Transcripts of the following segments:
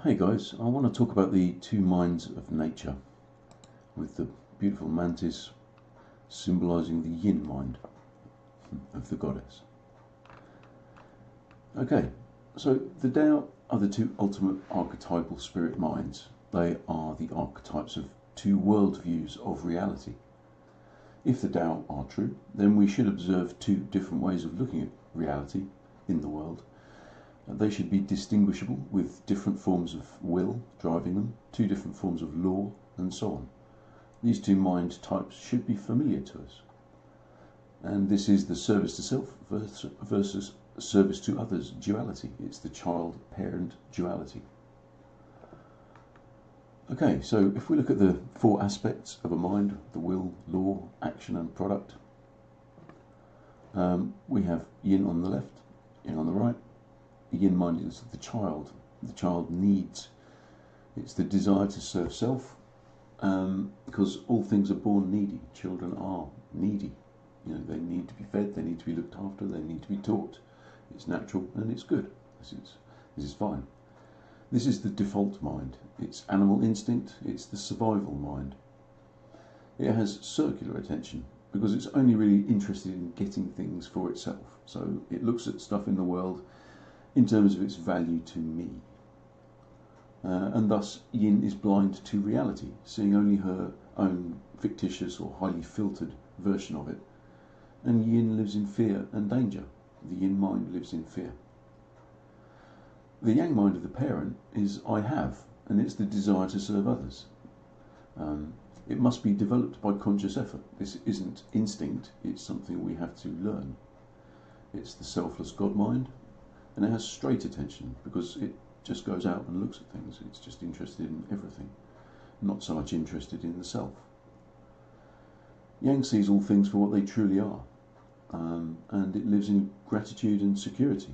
Hey guys, I want to talk about the two minds of nature, with the beautiful mantis symbolising the yin mind of the goddess. Okay, so the Tao are the two ultimate archetypal spirit minds. They are the archetypes of two worldviews of reality. If the Tao are true, then we should observe two different ways of looking at reality in the world. They should be distinguishable with different forms of will driving them, two different forms of law, and so on. These two mind types should be familiar to us. And this is the service to self versus service to others duality. It's the child-parent duality. Okay, so if we look at the four aspects of a mind, the will, law, action and product, we have yin on the left, yang on the right. The yin mind is the child. The child needs. It's the desire to serve self, because all things are born needy. Children are needy. You know, they need to be fed, they need to be looked after, they need to be taught. It's natural and it's good. This is fine. This is the default mind. It's animal instinct, it's the survival mind. It has circular attention because it's only really interested in getting things for itself. So it looks at stuff in the world in terms of its value to me. And thus yin is blind to reality, seeing only her own fictitious or highly filtered version of it. And yin lives in fear and danger. The yin mind lives in fear. The yang mind of the parent is I have, and it's the desire to serve others. It must be developed by conscious effort. This isn't instinct, it's something we have to learn. It's the selfless God mind, and it has straight attention because it just goes out and looks at things. It's just interested in everything, not so much interested in the self. Yang sees all things for what they truly are, and it lives in gratitude and security.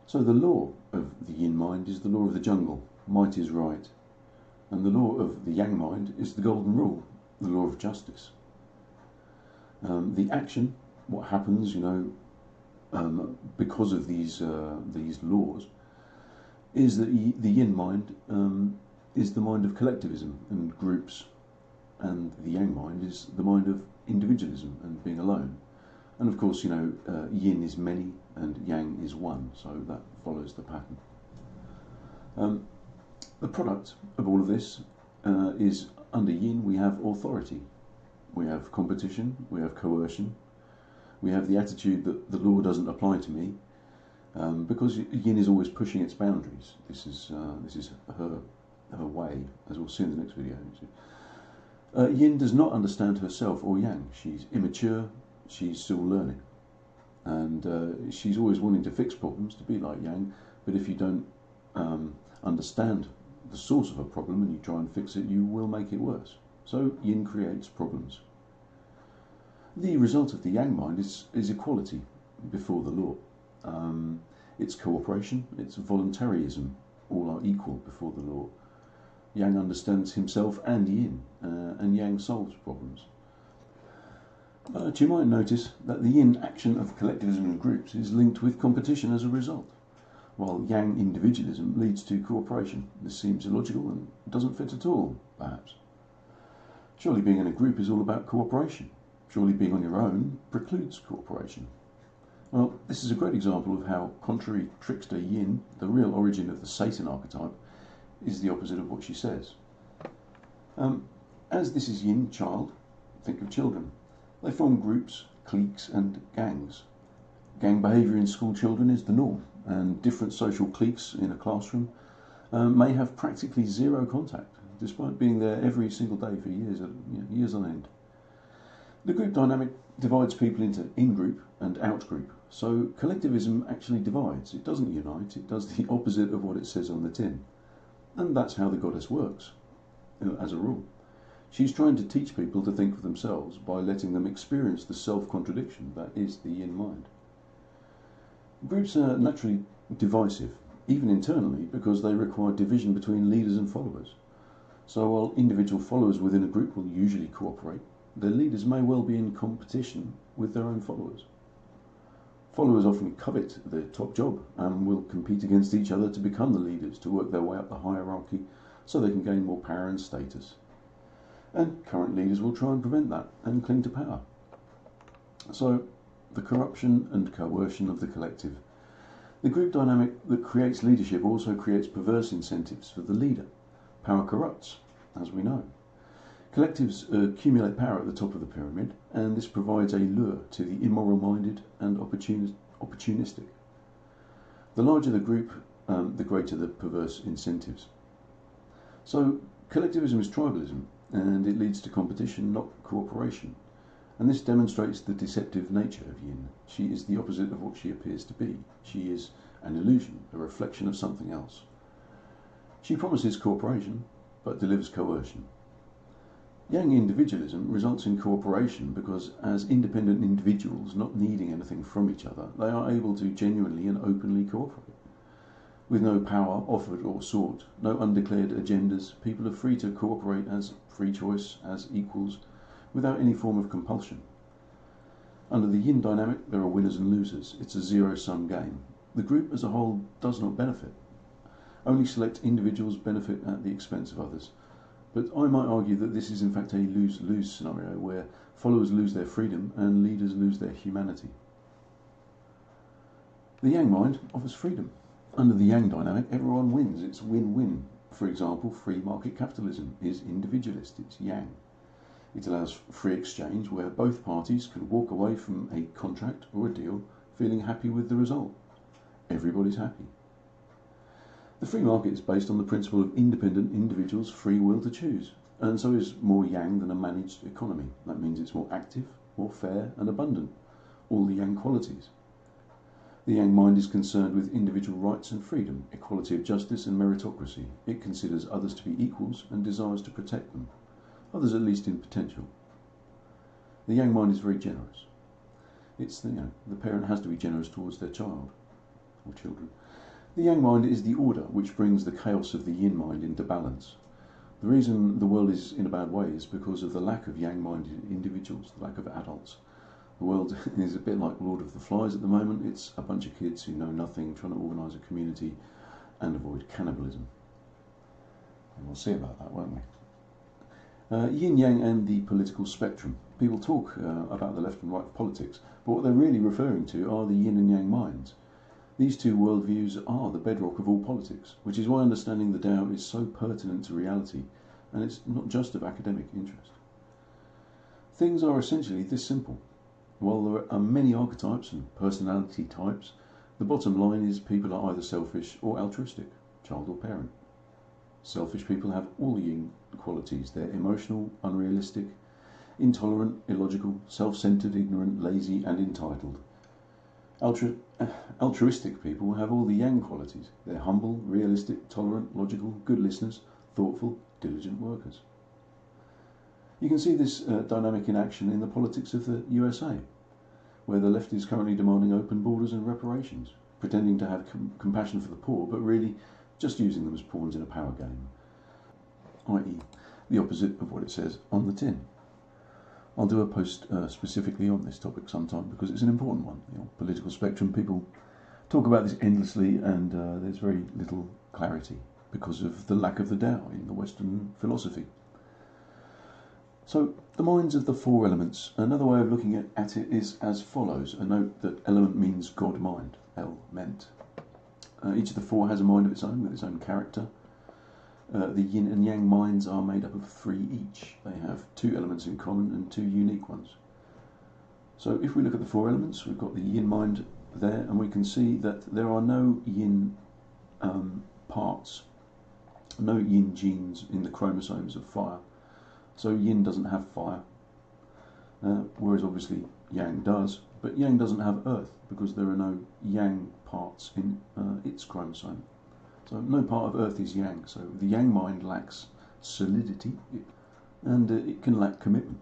So the law of the yin mind is the law of the jungle, might is right, and the law of the yang mind is the golden rule, the law of justice. The action, what happens, because of these laws, is that the yin mind is the mind of collectivism and groups, and the yang mind is the mind of individualism and being alone. And of course, yin is many and yang is one, so that follows the pattern. The product of all of this is under yin we have authority, we have competition, we have coercion. We have the attitude that the law doesn't apply to me, because yin is always pushing its boundaries. This is her way, as we'll see in the next video. Yin does not understand herself or yang. She's immature, she's still learning, and she's always wanting to fix problems, to be like yang. But if you don't understand the source of a problem and you try and fix it, you will make it worse. So yin creates problems. The result of the yang mind is equality before the law. It's cooperation, it's voluntarism, all are equal before the law. Yang understands himself and yin, and yang solves problems. You might notice that the yin action of collectivism and groups is linked with competition as a result, while yang individualism leads to cooperation. This seems illogical and doesn't fit at all, perhaps. Surely being in a group is all about cooperation. Surely being on your own precludes cooperation. Well, this is a great example of how contrary trickster yin, the real origin of the Satan archetype, is the opposite of what she says. As this is yin, child, think of children. They form groups, cliques and gangs. Gang behaviour in school children is the norm, and different social cliques in a classroom may have practically zero contact, despite being there every single day for years on end. The group dynamic divides people into in-group and out-group, so collectivism actually divides. It doesn't unite, it does the opposite of what it says on the tin. And that's how the goddess works, as a rule. She's trying to teach people to think for themselves by letting them experience the self-contradiction that is the yin mind. Groups are naturally divisive, even internally, because they require division between leaders and followers. So while individual followers within a group will usually cooperate, their leaders may well be in competition with their own followers. Followers often covet the top job and will compete against each other to become the leaders, to work their way up the hierarchy so they can gain more power and status. And current leaders will try and prevent that and cling to power. So, the corruption and coercion of the collective. The group dynamic that creates leadership also creates perverse incentives for the leader. Power corrupts, as we know. Collectives accumulate power at the top of the pyramid, and this provides a lure to the immoral-minded and opportunistic. The larger the group, the greater the perverse incentives. So, collectivism is tribalism, and it leads to competition, not cooperation. And this demonstrates the deceptive nature of Yin. She is the opposite of what she appears to be. She is an illusion, a reflection of something else. She promises cooperation, but delivers coercion. Yang individualism results in cooperation because, as independent individuals not needing anything from each other, they are able to genuinely and openly cooperate. With no power offered or sought, no undeclared agendas, people are free to cooperate as free choice, as equals, without any form of compulsion. Under the Yin dynamic, there are winners and losers. It's a zero-sum game. The group as a whole does not benefit. Only select individuals benefit at the expense of others. But I might argue that this is in fact a lose-lose scenario where followers lose their freedom and leaders lose their humanity. The Yang mind offers freedom. Under the Yang dynamic, everyone wins. It's win-win. For example, free market capitalism is individualist. It's Yang. It allows free exchange where both parties can walk away from a contract or a deal feeling happy with the result. Everybody's happy. The free market is based on the principle of independent individuals' free will to choose, and so is more Yang than a managed economy. That means it's more active, more fair and abundant, all the Yang qualities. The Yang mind is concerned with individual rights and freedom, equality of justice and meritocracy. It considers others to be equals and desires to protect them, others at least in potential. The Yang mind is very generous. It's the parent has to be generous towards their child or children. The Yang mind is the order which brings the chaos of the Yin mind into balance. The reason the world is in a bad way is because of the lack of Yang-minded individuals, the lack of adults. The world is a bit like Lord of the Flies at the moment. It's a bunch of kids who know nothing, trying to organise a community and avoid cannibalism. And we'll see about that, won't we? Yin Yang and the political spectrum. People talk about the left and right of politics, but what they're really referring to are the Yin and Yang minds. These two worldviews are the bedrock of all politics, which is why understanding the Tao is so pertinent to reality, and it's not just of academic interest. Things are essentially this simple. While there are many archetypes and personality types, the bottom line is people are either selfish or altruistic, child or parent. Selfish people have all the Yin qualities. They're emotional, unrealistic, intolerant, illogical, self-centered, ignorant, lazy and entitled. Altruistic people have all the Yang qualities. They're humble, realistic, tolerant, logical, good listeners, thoughtful, diligent workers. You can see this dynamic in action in the politics of the USA, where the left is currently demanding open borders and reparations, pretending to have compassion for the poor, but really just using them as pawns in a power game, i.e. the opposite of what it says on the tin. I'll do a post specifically on this topic sometime because it's an important one. Political spectrum, people talk about this endlessly and there's very little clarity because of the lack of the Tao in the Western philosophy. So, the minds of the four elements. Another way of looking at it is as follows. A note that element means God mind, el-ment. Each of the four has a mind of its own with its own character. The Yin and Yang minds are made up of three each. They have two elements in common and two unique ones. So if we look at the four elements, we've got the Yin mind there, and we can see that there are no Yin parts, no Yin genes in the chromosomes of fire. So Yin doesn't have fire, whereas obviously Yang does, but Yang doesn't have earth because there are no Yang parts in its chromosome. So no part of earth is Yang, so the Yang mind lacks solidity and it can lack commitment.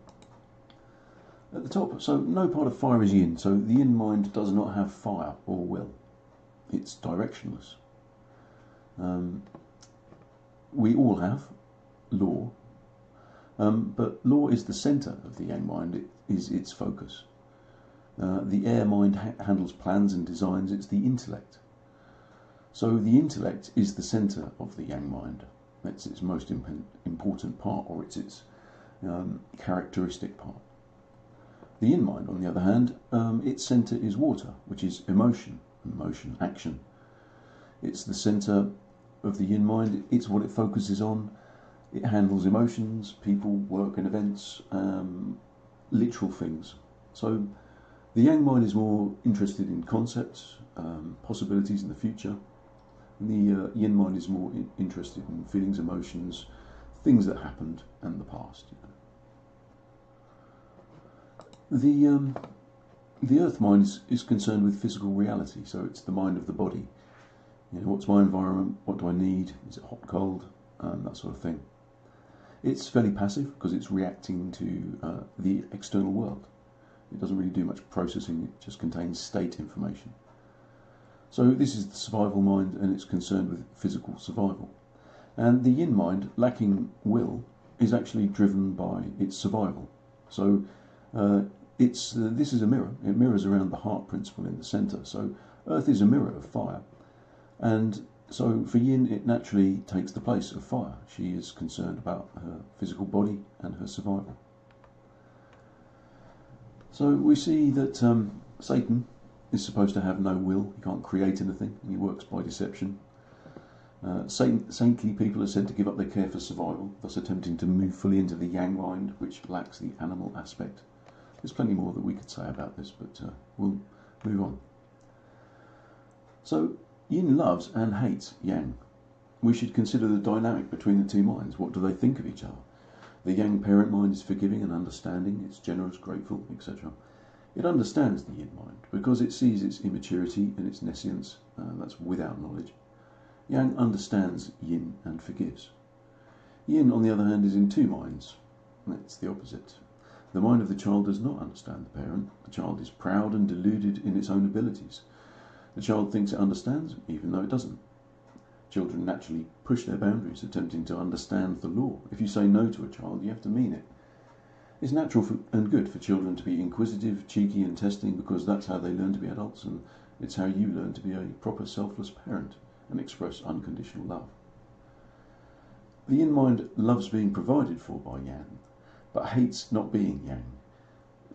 At the top, so no part of fire is Yin, so the Yin mind does not have fire or will. It's directionless. We all have law, but law is the centre of the Yang mind, it is its focus. The air mind handles plans and designs. It's the intellect. So the intellect is the centre of the yang mind. That's its most important part, or it's its characteristic part. The yin mind, on the other hand, its centre is water, which is emotion, action. It's the centre of the yin mind. It's what it focuses on. It handles emotions, people, work and events, literal things. So the yang mind is more interested in concepts, possibilities in the future. And the yin mind is more interested in feelings, emotions, things that happened, and the past. The earth mind is concerned with physical reality, so it's the mind of the body. What's my environment? What do I need? Is it hot, cold? That sort of thing. It's fairly passive because it's reacting to the external world. It doesn't really do much processing, it just contains state information. So this is the survival mind, and it's concerned with physical survival. And the yin mind, lacking will, is actually driven by its survival. So this is a mirror. It mirrors around the heart principle in the centre. So earth is a mirror of fire. And so for yin, it naturally takes the place of fire. She is concerned about her physical body and her survival. So we see that Satan is supposed to have no will. He can't create anything. He works by deception. Saintly people are said to give up their care for survival, thus attempting to move fully into the yang mind, which lacks the animal aspect. There's plenty more that we could say about this, but we'll move on. So yin loves and hates yang. We should consider the dynamic between the two minds. What do they think of each other? The yang parent mind is forgiving and understanding. It's generous, grateful, etc. It understands the yin mind because it sees its immaturity and its nescience. That's without knowledge. Yang understands yin and forgives. Yin, on the other hand, is in two minds. That's the opposite. The mind of the child does not understand the parent. The child is proud and deluded in its own abilities. The child thinks it understands, even though it doesn't. Children naturally push their boundaries, attempting to understand the law. If you say no to a child, you have to mean it. It's natural and good for children to be inquisitive, cheeky and testing, because that's how they learn to be adults, and it's how you learn to be a proper selfless parent and express unconditional love. The yin mind loves being provided for by yang, but hates not being yang.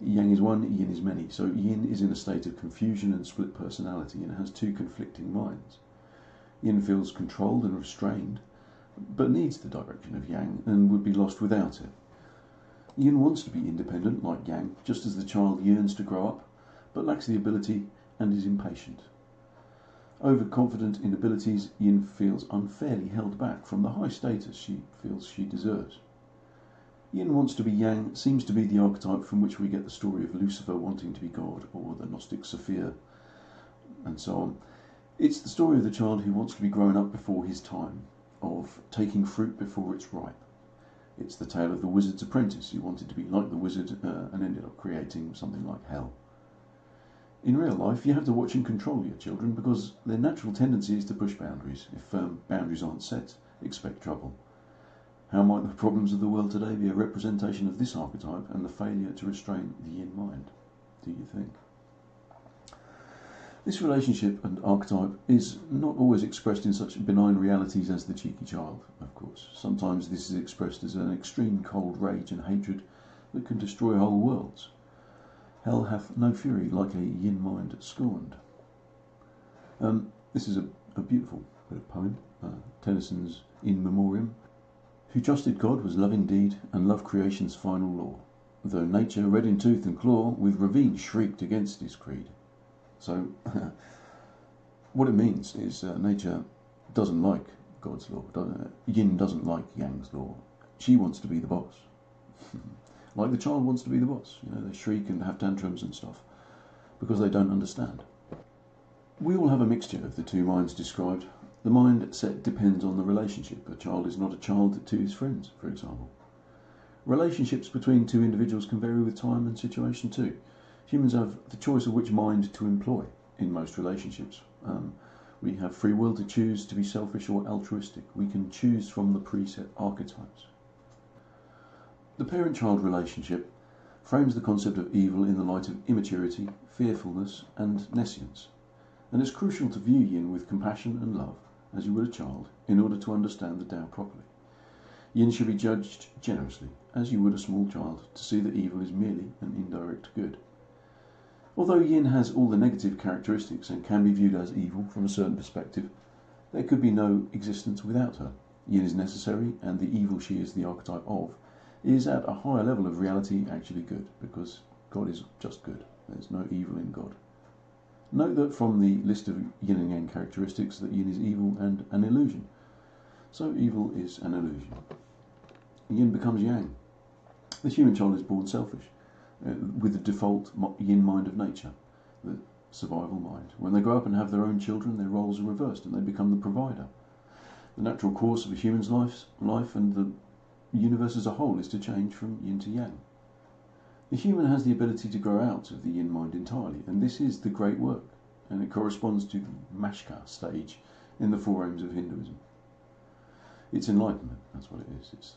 Yang is one, yin is many, so yin is in a state of confusion and split personality and has two conflicting minds. Yin feels controlled and restrained, but needs the direction of yang and would be lost without it. Yin wants to be independent like yang, just as the child yearns to grow up, but lacks the ability and is impatient. Overconfident in abilities, yin feels unfairly held back from the high status she feels she deserves. Yin wants to be yang seems to be the archetype from which we get the story of Lucifer wanting to be God, or the Gnostic Sophia, and so on. It's the story of the child who wants to be grown up before his time, of taking fruit before it's ripe. It's the tale of the wizard's apprentice who wanted to be like the wizard and ended up creating something like hell. In real life, you have to watch and control your children because their natural tendency is to push boundaries. If boundaries aren't set, expect trouble. How might the problems of the world today be a representation of this archetype and the failure to restrain the yin mind, do you think? This relationship and archetype is not always expressed in such benign realities as the cheeky child, of course. Sometimes this is expressed as an extreme cold rage and hatred that can destroy whole worlds. Hell hath no fury like a yin mind scorned. This is a beautiful bit of poem, Tennyson's In Memoriam. Who trusted God was love indeed, and love creation's final law. Though nature, red in tooth and claw, with ravine shrieked against his creed. So, what it means is nature doesn't like God's law. Yin doesn't like Yang's law. She wants to be the boss. Like the child wants to be the boss. They shriek and have tantrums and stuff because they don't understand. We all have a mixture of the two minds described. The mind set depends on the relationship. A child is not a child to his friends, for example. Relationships between two individuals can vary with time and situation too. Humans have the choice of which mind to employ in most relationships. We have free will to choose to be selfish or altruistic. We can choose from the preset archetypes. The parent-child relationship frames the concept of evil in the light of immaturity, fearfulness, and nescience. And it's crucial to view yin with compassion and love, as you would a child, in order to understand the Tao properly. Yin should be judged generously, as you would a small child, to see that evil is merely an indirect good. Although yin has all the negative characteristics and can be viewed as evil from a certain perspective, there could be no existence without her. Yin is necessary, and the evil she is the archetype of is at a higher level of reality actually good, because God is just good. There's no evil in God. Note that from the list of yin and yang characteristics that yin is evil and an illusion. So evil is an illusion. Yin becomes yang. The human child is born selfish, with the default yin mind of nature, the survival mind. When they grow up and have their own children, their roles are reversed and they become the provider. The natural course of a human's life and the universe as a whole is to change from yin to yang. The human has the ability to grow out of the yin mind entirely, and this is the great work, and it corresponds to the Mashka stage in the four aims of Hinduism. It's enlightenment, that's what it is.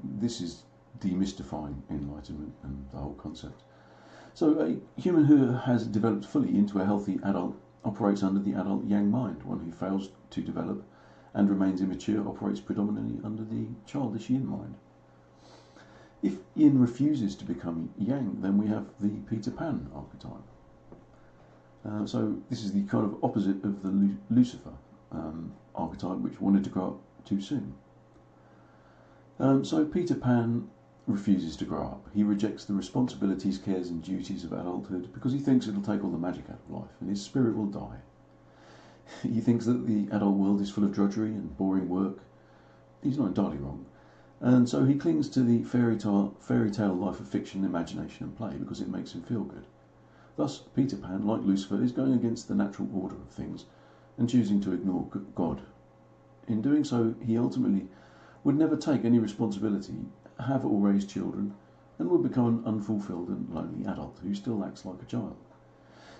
This is demystifying enlightenment and the whole concept. So a human who has developed fully into a healthy adult operates under the adult yang mind. One who fails to develop and remains immature operates predominantly under the childish yin mind. If yin refuses to become yang, then we have the Peter Pan archetype. So this is the kind of opposite of the Lucifer archetype, which wanted to grow up too soon. So Peter Pan refuses to grow up. He rejects the responsibilities, cares and duties of adulthood because he thinks it'll take all the magic out of life and his spirit will die. He thinks that the adult world is full of drudgery and boring work. He's not entirely wrong. And so he clings to the fairy tale life of fiction, imagination and play because it makes him feel good. Thus, Peter Pan, like Lucifer, is going against the natural order of things and choosing to ignore God. In doing so, he ultimately would never take any responsibility, have or raise children, and would become an unfulfilled and lonely adult who still acts like a child.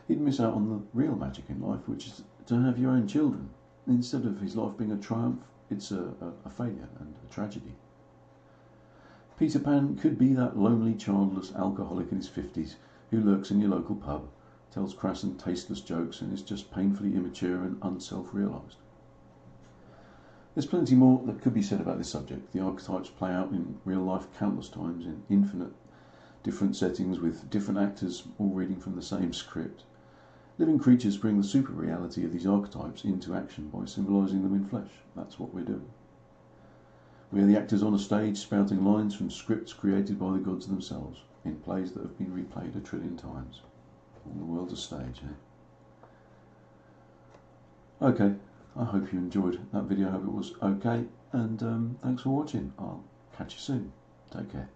He'd miss out on the real magic in life, which is to have your own children. Instead of his life being a triumph, it's a failure and a tragedy. Peter Pan could be that lonely, childless alcoholic in his 50s who lurks in your local pub, tells crass and tasteless jokes, and is just painfully immature and unself-realised. There's plenty more that could be said about this subject. The archetypes play out in real life countless times in infinite different settings with different actors all reading from the same script. Living creatures bring the super reality of these archetypes into action by symbolising them in flesh. That's what we're doing. We are the actors on a stage spouting lines from scripts created by the gods themselves in plays that have been replayed 1 trillion times. All the world's a stage, eh? Okay, I hope you enjoyed that video. I hope it was okay, and thanks for watching. I'll catch you soon. Take care.